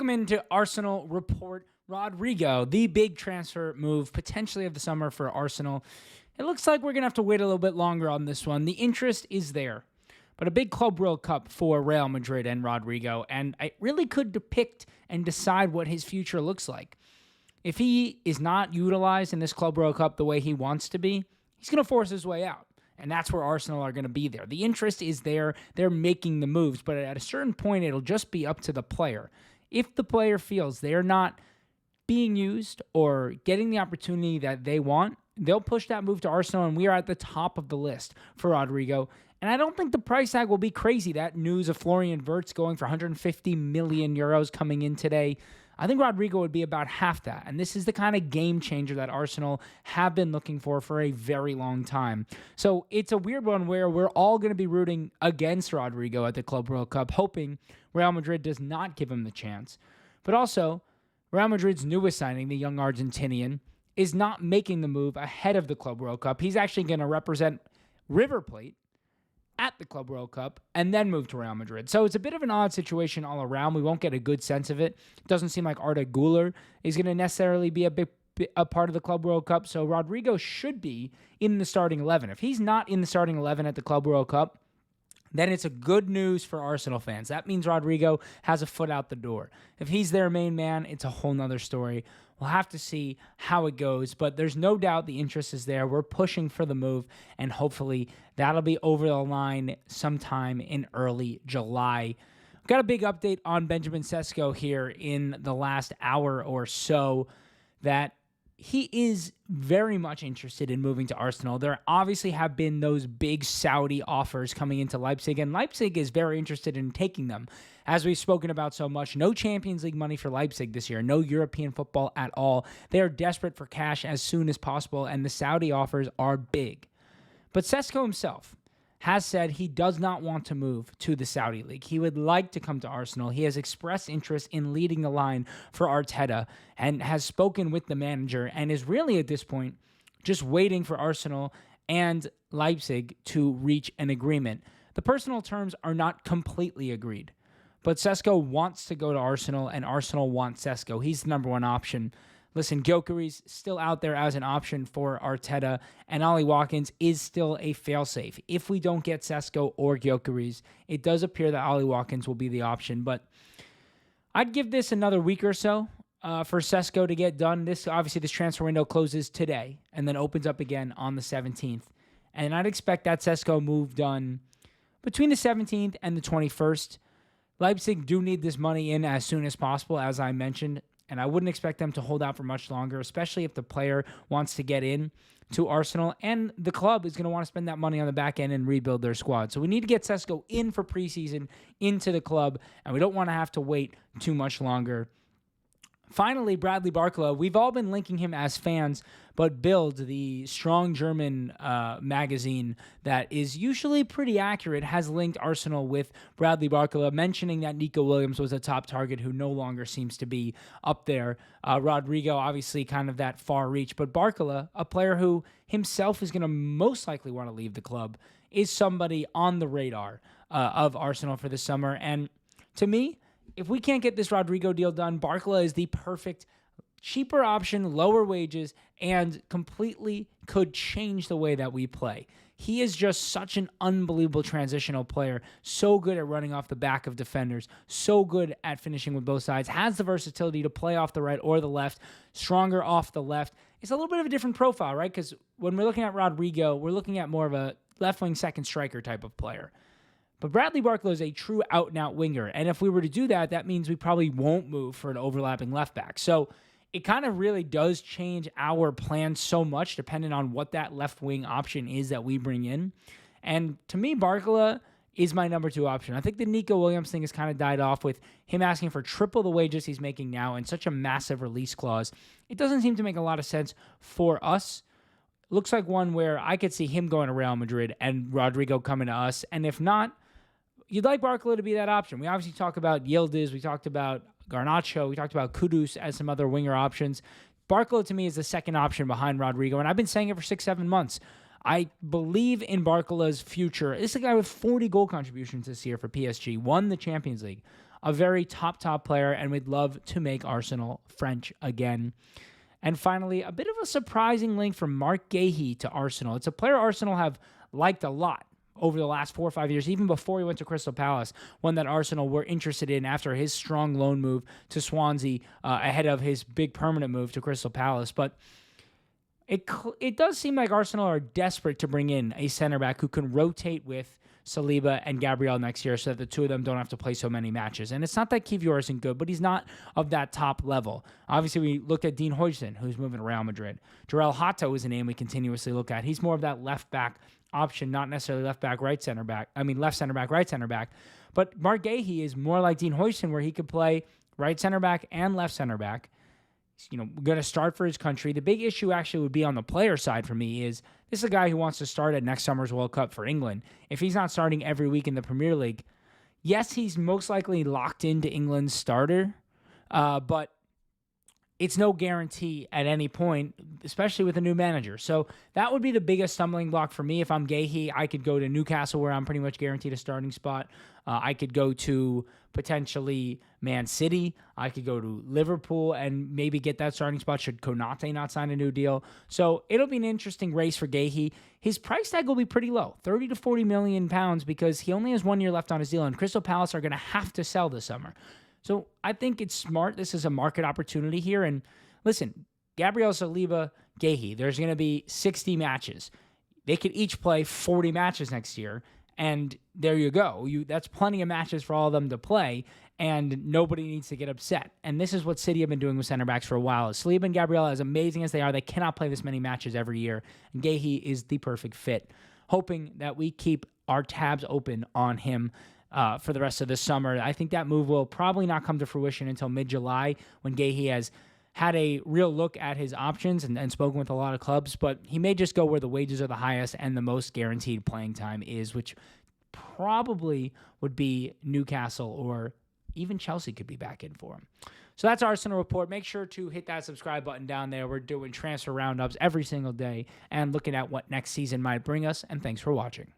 Welcome into Arsenal Report. Rodrigo, the big transfer move potentially of the summer for Arsenal. It looks like we're going to have to wait a little bit longer on this one. The interest is there, but a big Club World Cup for Real Madrid and Rodrigo, and I really could depict and decide what his future looks like. If he is not utilized in this Club World Cup the way he wants to be, he's going to force his way out. And that's where Arsenal are going to be there. The interest is there. They're making the moves. But at a certain point, it'll just be up to the player. If the player feels they're not being used or getting the opportunity that they want, they'll push that move to Arsenal. And we are at the top of the list for Rodrigo. And I don't think the price tag will be crazy. That news of Florian Wirtz going for 150 million euros coming in today, I think Rodrigo would be about half that. And this is the kind of game changer that Arsenal have been looking for a very long time. So it's a weird one where we're all going to be rooting against Rodrigo at the Club World Cup, hoping Real Madrid does not give him the chance. But also, Real Madrid's newest signing, the young Argentinian, is not making the move ahead of the Club World Cup. He's actually going to represent River Plate at the Club World Cup and then move to Real Madrid. So it's a bit of an odd situation all around. We won't get a good sense of it. It doesn't seem like Arda Güler is going to necessarily be a part of the Club World Cup. So Rodrigo should be in the starting 11. If he's not in the starting 11 at the Club World Cup, then it's a good news for Arsenal fans. That means Rodrigo has a foot out the door. If he's their main man, it's a whole nother story. We'll have to see how it goes, but there's no doubt the interest is there. We're pushing for the move, and hopefully that'll be over the line sometime in early July. We've got a big update on Benjamin Cesco here in the last hour or so, that he is very much interested in moving to Arsenal. There obviously have been those big Saudi offers coming into Leipzig, and Leipzig is very interested in taking them. As we've spoken about so much, no Champions League money for Leipzig this year, no European football at all. They are desperate for cash as soon as possible, and the Saudi offers are big. But Cesco himself has said he does not want to move to the Saudi League. He would like to come to Arsenal. He has expressed interest in leading the line for Arteta and has spoken with the manager and is really at this point just waiting for Arsenal and Leipzig to reach an agreement. The personal terms are not completely agreed, but Cesco wants to go to Arsenal and Arsenal wants Cesco. He's the number one option. Listen, Gyökeres still out there as an option for Arteta, and Ollie Watkins is still a failsafe. If we don't get Cesco or Gyökeres, it does appear that Ollie Watkins will be the option, but I'd give this another week or so for Cesco to get done. This transfer window closes today and then opens up again on the 17th, and I'd expect that Cesco move done between the 17th and the 21st. Leipzig do need this money in as soon as possible, as I mentioned, and I wouldn't expect them to hold out for much longer, especially if the player wants to get in to Arsenal, and the club is going to want to spend that money on the back end and rebuild their squad. So we need to get Cesco in for preseason into the club, and we don't want to have to wait too much longer. Finally, Bradley Barka, we've all been linking him as fans, but Bild, the strong German magazine that is usually pretty accurate, has linked Arsenal with Bradley Barka, mentioning that Nico Williams was a top target who no longer seems to be up there. Rodrigo, obviously kind of that far reach, but Barka, a player who himself is going to most likely want to leave the club, is somebody on the radar of Arsenal for the summer. And to me, if we can't get this Rodrigo deal done, Barka is the perfect, cheaper option, lower wages, and completely could change the way that we play. He is just such an unbelievable transitional player, so good at running off the back of defenders, so good at finishing with both sides, has the versatility to play off the right or the left, stronger off the left. It's a little bit of a different profile, right? Because when we're looking at Rodrigo, we're looking at more of a left-wing second striker type of player. But Bradley Barka is a true out-and-out winger, and if we were to do that, that means we probably won't move for an overlapping left back. So it kind of really does change our plan so much depending on what that left-wing option is that we bring in. And to me, Barka is my number two option. I think the Nico Williams thing has kind of died off with him asking for triple the wages he's making now and such a massive release clause. It doesn't seem to make a lot of sense for us. Looks like one where I could see him going to Real Madrid and Rodrigo coming to us, and if not, you'd like Barka to be that option. We obviously talk about Yildiz, we talked about Garnacho, we talked about Kudus as some other winger options. Barka, to me, is the second option behind Rodrigo, and I've been saying it for 6-7 months. I believe in Barkala's future. This is a guy with 40 goal contributions this year for PSG, won the Champions League. a very top player, and we'd love to make Arsenal French again. And finally, a bit of a surprising link from Mark Ghee to Arsenal. It's a player Arsenal have liked a lot over the last 4 or 5 years, even before he went to Crystal Palace, one that Arsenal were interested in after his strong loan move to Swansea ahead of his big permanent move to Crystal Palace. But it does seem like Arsenal are desperate to bring in a center back who can rotate with Saliba and Gabriel next year so that the two of them don't have to play so many matches. And it's not that Kivior isn't good, but he's not of that top level. Obviously, we looked at Dean Huijsen, who's moving to Real Madrid. Jarell Hato is a name we continuously look at. He's more of that left back option, not necessarily left center back, right center back. But Mark Ghee is more like Dean Huijsen, where he could play right center back and left center back. He's, going to start for his country. The big issue actually would be on the player side for me is this is a guy who wants to start at next summer's World Cup for England. If he's not starting every week in the Premier League, yes, he's most likely locked into England's starter, but it's no guarantee at any point, especially with a new manager. So that would be the biggest stumbling block for me. If I'm Ghee, I could go to Newcastle, where I'm pretty much guaranteed a starting spot. I could go to potentially Man City. I could go to Liverpool and maybe get that starting spot should Konate not sign a new deal. So it'll be an interesting race for Ghee. His price tag will be pretty low, 30 to 40 million pounds, because he only has 1 year left on his deal, and Crystal Palace are going to have to sell this summer. So I think it's smart. This is a market opportunity here. And listen, Gabriel Saliba, Ghee, there's going to be 60 matches. They could each play 40 matches next year. And there you go. That's plenty of matches for all of them to play. And nobody needs to get upset. And this is what City have been doing with center backs for a while. Saliba and Gabriel, as amazing as they are, they cannot play this many matches every year. And Ghee is the perfect fit. Hoping that we keep our tabs open on him for the rest of the summer. I think that move will probably not come to fruition until mid-July, when Ghee has had a real look at his options and spoken with a lot of clubs, but he may just go where the wages are the highest and the most guaranteed playing time is, which probably would be Newcastle, or even Chelsea could be back in for him. So that's Arsenal Report. Make sure to hit that subscribe button down there. We're doing transfer roundups every single day and looking at what next season might bring us, and thanks for watching.